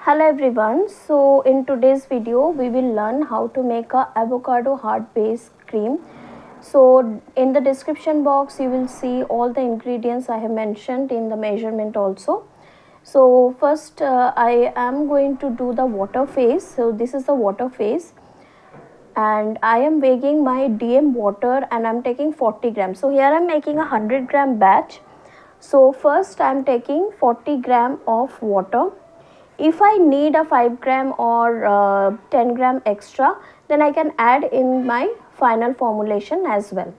Hello everyone, so in today's video we will learn how to make a avocado hard base cream. So in the description box you will see all the ingredients I have mentioned in the measurement also. So first I am going to do the water phase. So this is the water phase and I am weighing my DM water and I am taking 40 grams. So here I am making a 100 gram batch. So first I am taking 40 gram of water. If I need a 5 gram or 10 gram extra, then I can add in my final formulation as well.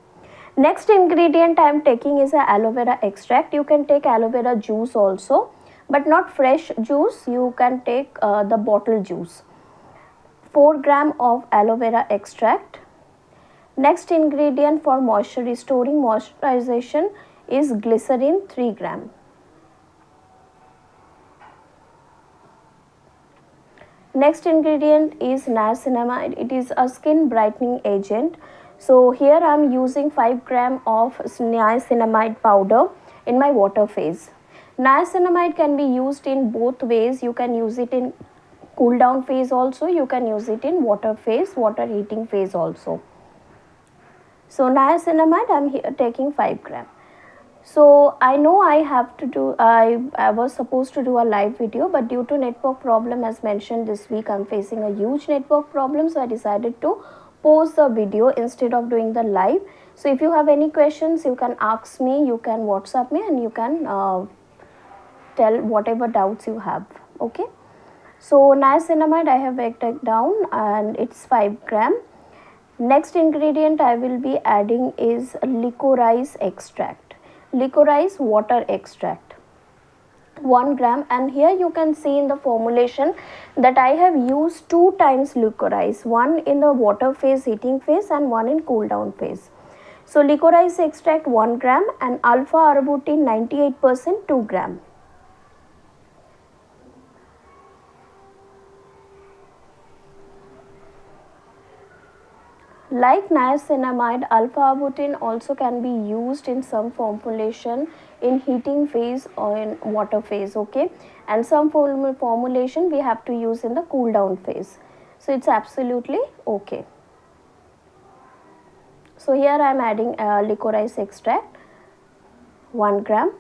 Next ingredient I am taking is a aloe vera extract. You can take aloe vera juice also, but not fresh juice. You can take the bottle juice. 4 gram of aloe vera extract. Next ingredient for moisture restoring moisturization is glycerin 3 gram. Next ingredient is niacinamide. It is a skin brightening agent. So here I am using 5 gram of niacinamide powder in my water phase. Niacinamide can be used in both ways. You can use it in cool down phase also. You can use it in water phase, water heating phase also. So niacinamide I am here taking 5 gram. So I know I was supposed to do a live video, but due to network problem, as mentioned, this week I'm facing a huge network problem, so I decided to pause the video instead of doing the live. So if you have any questions, you can ask me, you can WhatsApp me, and you can tell whatever doubts you have. Okay. So niacinamide I have baked it down and it's 5 gram. Next ingredient I will be adding is licorice extract. Licorice water extract 1 gram, and here you can see in the formulation that I have used 2 times licorice, one in the water phase heating phase and one in cool down phase. So licorice extract 1 gram and alpha arbutin 98% 2 gram. Like niacinamide, alpha arbutin also can be used in some formulation in heating phase or in water phase, okay, and some formulation we have to use in the cool down phase. So it's absolutely okay. So here I am adding licorice extract 1 gram,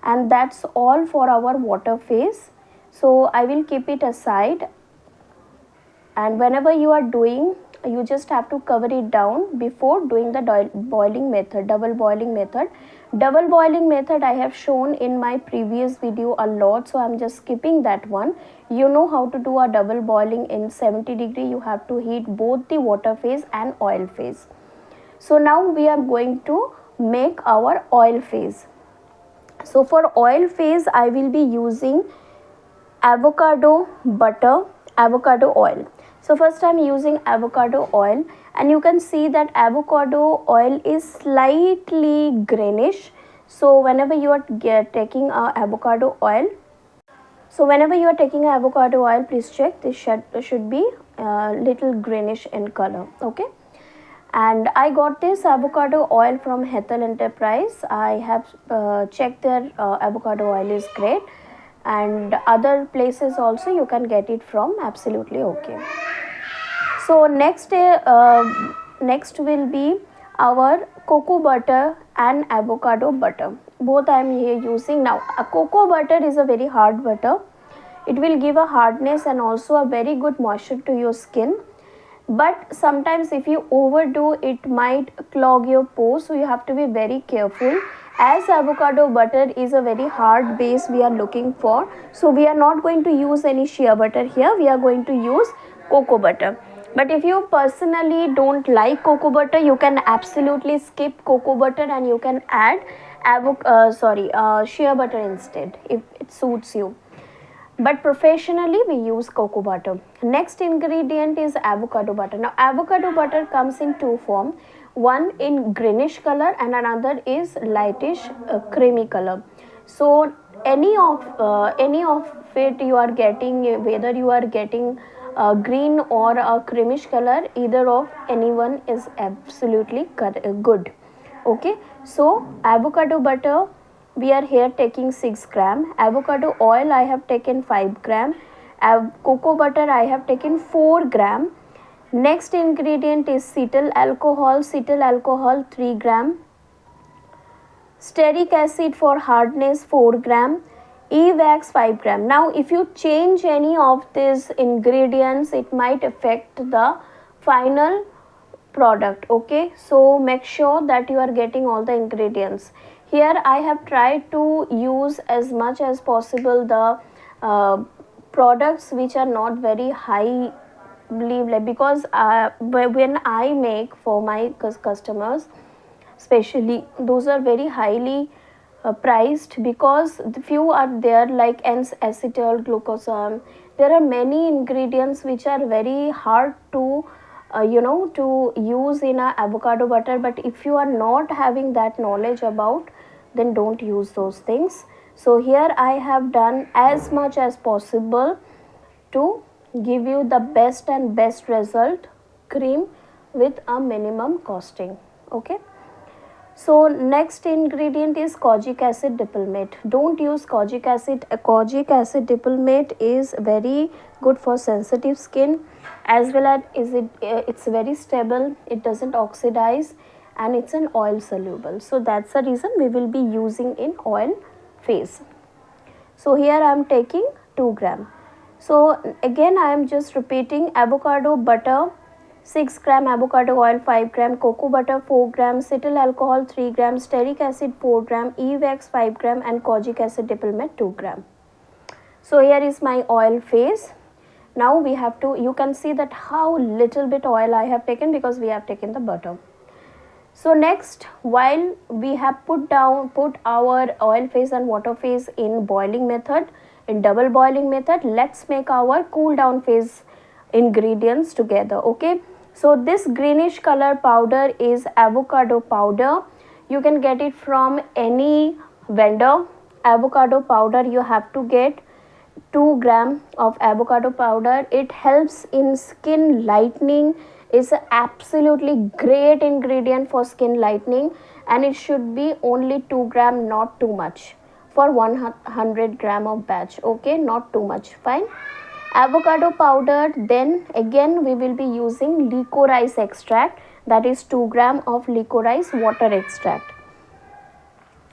and that's all for our water phase. So I will keep it aside, and whenever you are doing, you just have to cover it down before doing the boiling method, double boiling method. Double boiling method I have shown in my previous video a lot, so I'm just skipping that one. You know how to do a double boiling in 70 degree. You have to heat both the water phase and oil phase. So now we are going to make our oil phase. So for oil phase I will be using avocado butter, avocado oil. So first I am using avocado oil, and you can see that avocado oil is slightly greenish. So whenever you are taking avocado oil, please check this should be little greenish in color, okay. And I got this avocado oil from Cetyl Enterprise. I have checked their avocado oil is great, and other places also you can get it from, absolutely okay. So next will be our cocoa butter and avocado butter. Both I am here using. Now a cocoa butter is a very hard butter. It will give a hardness and also a very good moisture to your skin, but sometimes if you overdo it might clog your pores, so you have to be very careful. As avocado butter is a very hard base we are looking for, so we are not going to use any shea butter here. We are going to use cocoa butter. But if you personally don't like cocoa butter, you can absolutely skip cocoa butter and you can add shea butter instead if it suits you. But professionally we use cocoa butter. Next ingredient is avocado butter. Now avocado butter comes in 2 forms. One in greenish color and another is lightish creamy color. So any of it you are getting, whether you are getting green or a creamish color, either of anyone is absolutely good, okay. So avocado butter we are here taking 6 gram, avocado oil I have taken 5 gram, Cocoa butter I have taken 4 gram. Next ingredient is cetyl alcohol. Cetyl alcohol 3 gram. Stearic acid for hardness 4 gram. E-wax 5 gram. Now if you change any of these ingredients, it might affect the final product. Okay, so make sure that you are getting all the ingredients. Here I have tried to use as much as possible the products which are not very high, because when I make for my customers, especially those are very highly priced, because the few are there like acetyl glucosam. There are many ingredients which are very hard to to use in a avocado butter, but if you are not having that knowledge about, then don't use those things. So here I have done as much as possible to give you the best and best result cream with a minimum costing. Okay, so next ingredient is Kojic Acid Dipalmitate. Don't use Kojic Acid. Kojic Acid Dipalmitate is very good for sensitive skin, as well as it's very stable, it doesn't oxidize, and it's an oil soluble. So that's the reason we will be using in oil phase. So here I am taking 2 gram. So again I am just repeating: avocado butter 6 gram, avocado oil 5 gram, cocoa butter 4 gram, cetyl alcohol 3 gram, stearic acid 4 gram, e-wax 5 gram, and Kojic acid dipalmitate 2 gram. So here is my oil phase. Now we have to, you can see that how little bit oil I have taken, because we have taken the butter. So next, while we have put our oil phase and water phase in boiling method, in double boiling method, let's make our cool down phase ingredients together. Okay, so this greenish color powder is avocado powder. You can get it from any vendor. Avocado powder, you have to get 2 gram of avocado powder. It helps in skin lightening. It's an absolutely great ingredient for skin lightening, and it should be only 2 gram, not too much, for 100 gram of batch. Okay, not too much. Fine. Avocado powder, then again we will be using licorice extract, that is 2 gram of licorice water extract.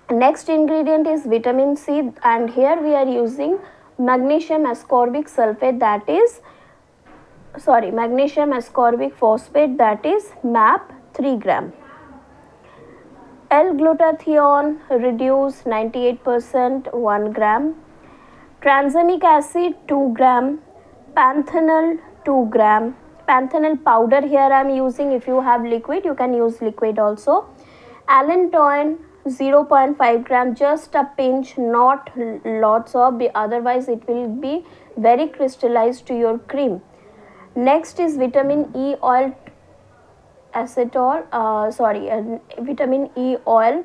Next ingredient is vitamin C, and here we are using magnesium ascorbic sulfate, that is magnesium ascorbic phosphate, that is MAP 3 gram. L-glutathione reduced 98%, 1 gram. Tranexamic acid 2 gram. Panthenol 2 gram. Panthenol powder here I am using. If you have liquid, you can use liquid also. Allantoin 0.5 gram, just a pinch, not lots of, otherwise it will be very crystallized to your cream. Next is vitamin E oil acetal, vitamin E oil,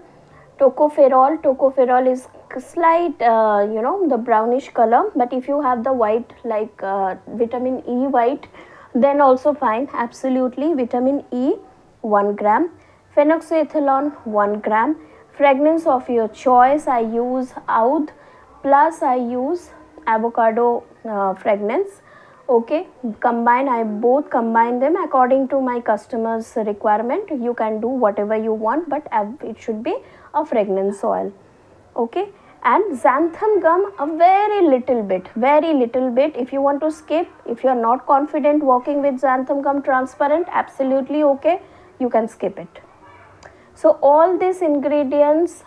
tocopherol. Tocopherol is slight the brownish color, but if you have the white, like vitamin E white, then also fine, absolutely. Vitamin E 1 gram. Phenoxyethanol 1 gram. Fragrance of your choice, I use oud, plus I use avocado fragrance. Okay, I both combine them according to my customer's requirement. You can do whatever you want, but it should be a fragrance oil. Okay, and xanthan gum, a very little bit. If you want to skip, if you are not confident working with xanthan gum transparent, absolutely okay, you can skip it. So all these ingredients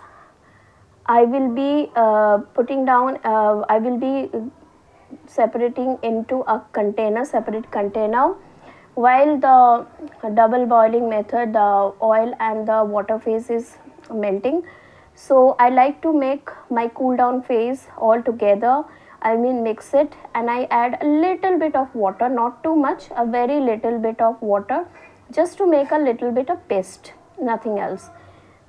I will be putting down, I will be separating into a separate container, while the double boiling method, the oil and the water phase is melting. So I like to make my cool down phase all together. I mean mix it, and I add a little bit of water, not too much, a very little bit of water, just to make a little bit of paste, nothing else.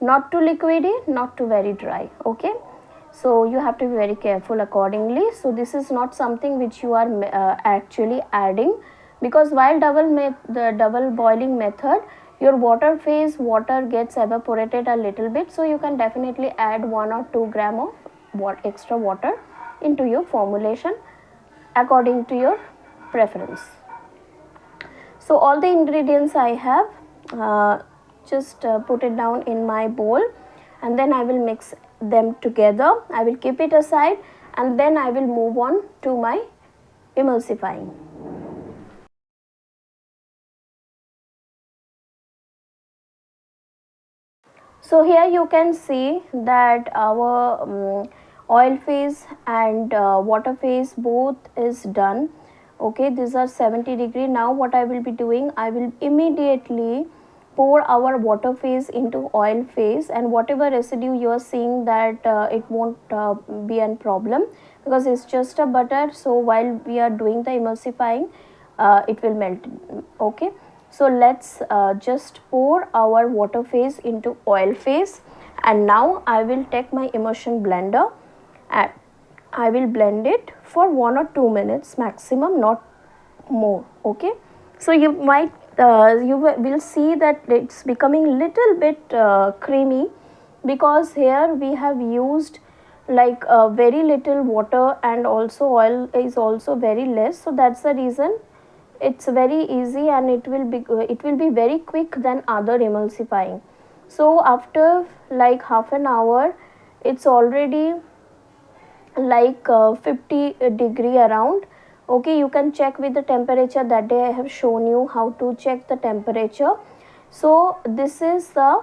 Not too liquidy, not too very dry. Okay, so you have to be very careful accordingly. So this is not something which you are actually adding, because while the double boiling method, your water phase water gets evaporated a little bit, so you can definitely add 1 or 2 gram of extra water into your formulation according to your preference. So all the ingredients I have just put it down in my bowl, and then I will mix them together. I will keep it aside, and then I will move on to my emulsifying. So here you can see that our oil phase and water phase both is done. Okay, these are 70°. Now what I will be doing, I will immediately pour our water phase into oil phase, and whatever residue you are seeing, that it won't be a problem because it's just a butter. So while we are doing the emulsifying, it will melt. Okay, so let's just pour our water phase into oil phase, and now I will take my immersion blender and I will blend it for 1 or 2 minutes maximum, not more. Okay, so you might you will see that it's becoming little bit creamy, because here we have used like very little water, and also oil is also very less, so that's the reason it's very easy, and it will be very quick than other emulsifying. So after like half an hour, it's already like 50° around. Okay, you can check with the temperature. That day I have shown you how to check the temperature. So this is the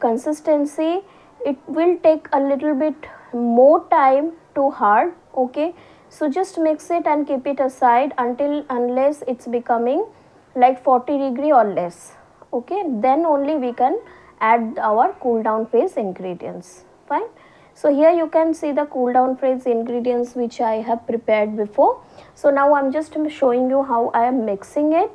consistency. It will take a little bit more time to hard. Okay, so just mix it and keep it aside unless it's becoming like 40° or less. Okay, then only we can add our cool down phase ingredients. Fine. So here you can see the cool down phase ingredients which I have prepared before. So now I'm just showing you how I am mixing it,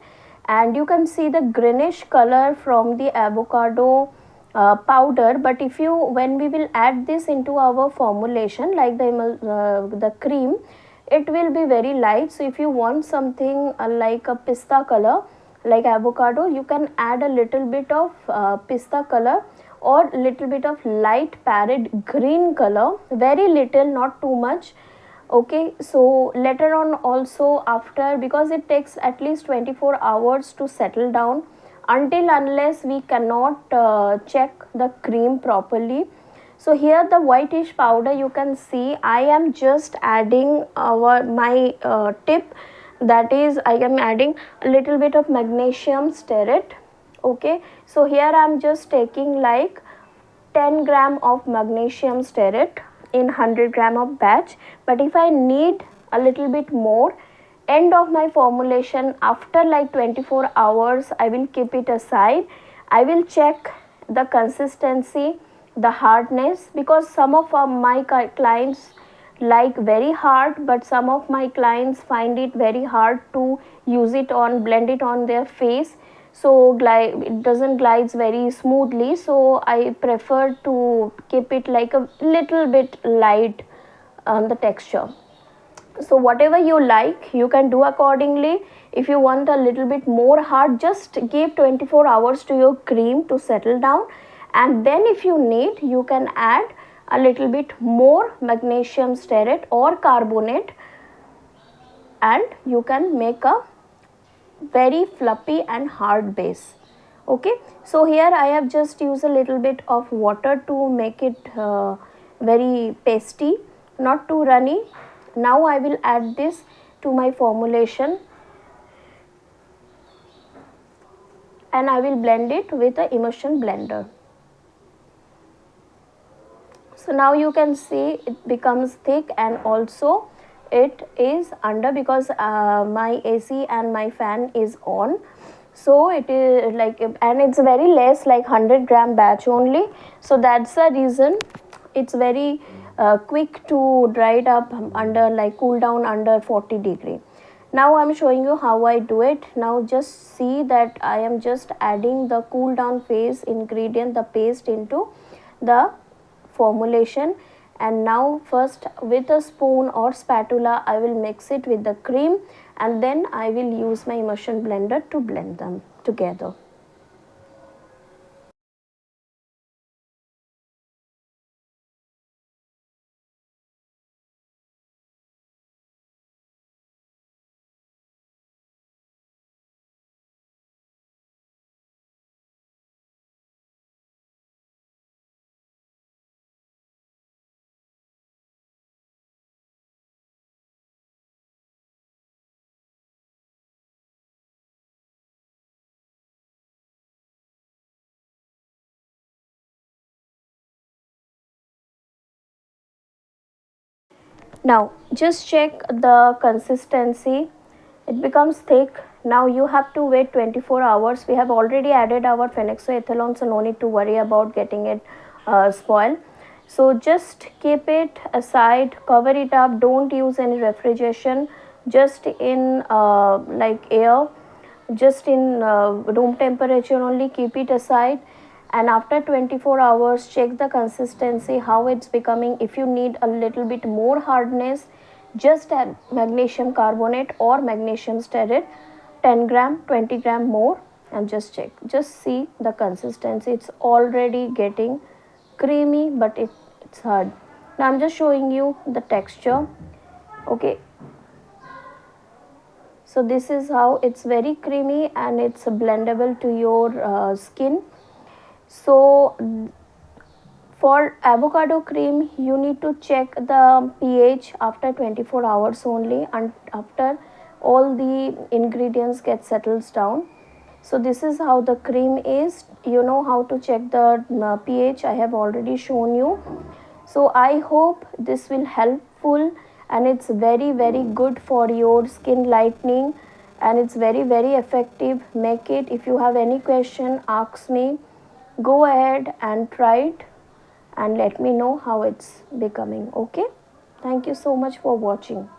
and you can see the greenish color from the avocado powder. But if you, when we will add this into our formulation like the cream, it will be very light. So if you want something like a pista color like avocado, you can add a little bit of pista color or little bit of light parrot green color, very little, not too much. Okay, so later on also, after, because it takes at least 24 hours to settle down, until unless we cannot check the cream properly. So here the whitish powder, you can see I am just adding my tip, that is I am adding a little bit of magnesium stearate. Okay, so here I am just taking like 10 gram of magnesium stearate in 100 gram of batch. But if I need a little bit more, end of my formulation, after like 24 hours, I will keep it aside. I will check the consistency, the hardness, because some of my clients like very hard, but some of my clients find it very hard to use it on, blend it on their face. So it doesn't glides very smoothly, so I prefer to keep it like a little bit light on the texture. So whatever you like, you can do accordingly. If you want a little bit more hard, just give 24 hours to your cream to settle down, and then if you need, you can add a little bit more magnesium stearate or carbonate, and you can make a very fluffy and hard base. Okay, so here I have just used a little bit of water to make it very pasty, not too runny. Now I will add this to my formulation, and I will blend it with a immersion blender. So now you can see it becomes thick, and also it is under, because my AC and my fan is on. So it is like, and it's very less, like 100 gram batch only. So that's the reason it's very quick to dry it up under, like cool down under 40°. Now I'm showing you how I do it. Now just see that I am just adding the cool down phase ingredient, the paste, into the formulation. And now first with a spoon or spatula I will mix it with the cream, and then I will use my immersion blender to blend them together. Now just check the consistency. It becomes thick. Now you have to wait 24 hours. We have already added our phenoxyethanol, so no need to worry about getting it spoiled. So just keep it aside, cover it up, don't use any refrigeration, just in like air, just in room temperature only, keep it aside. And after 24 hours check the consistency, how it's becoming. If you need a little bit more hardness, just add magnesium carbonate or magnesium stearate, 10 gram 20 gram more, and just check, just see the consistency. It's already getting creamy, but it's hard. Now I'm just showing you the texture. Okay, so this is how it's very creamy and it's blendable to your skin. So for avocado cream you need to check the pH after 24 hours only, and after all the ingredients get settles down. So this is how the cream is. You know how to check the pH, I have already shown you. So I hope this will helpful, and it's very good for your skin lightening, and it's very effective. Make it. If you have any question, ask me. Go ahead and try it and let me know how it's becoming. Okay, thank you so much for watching.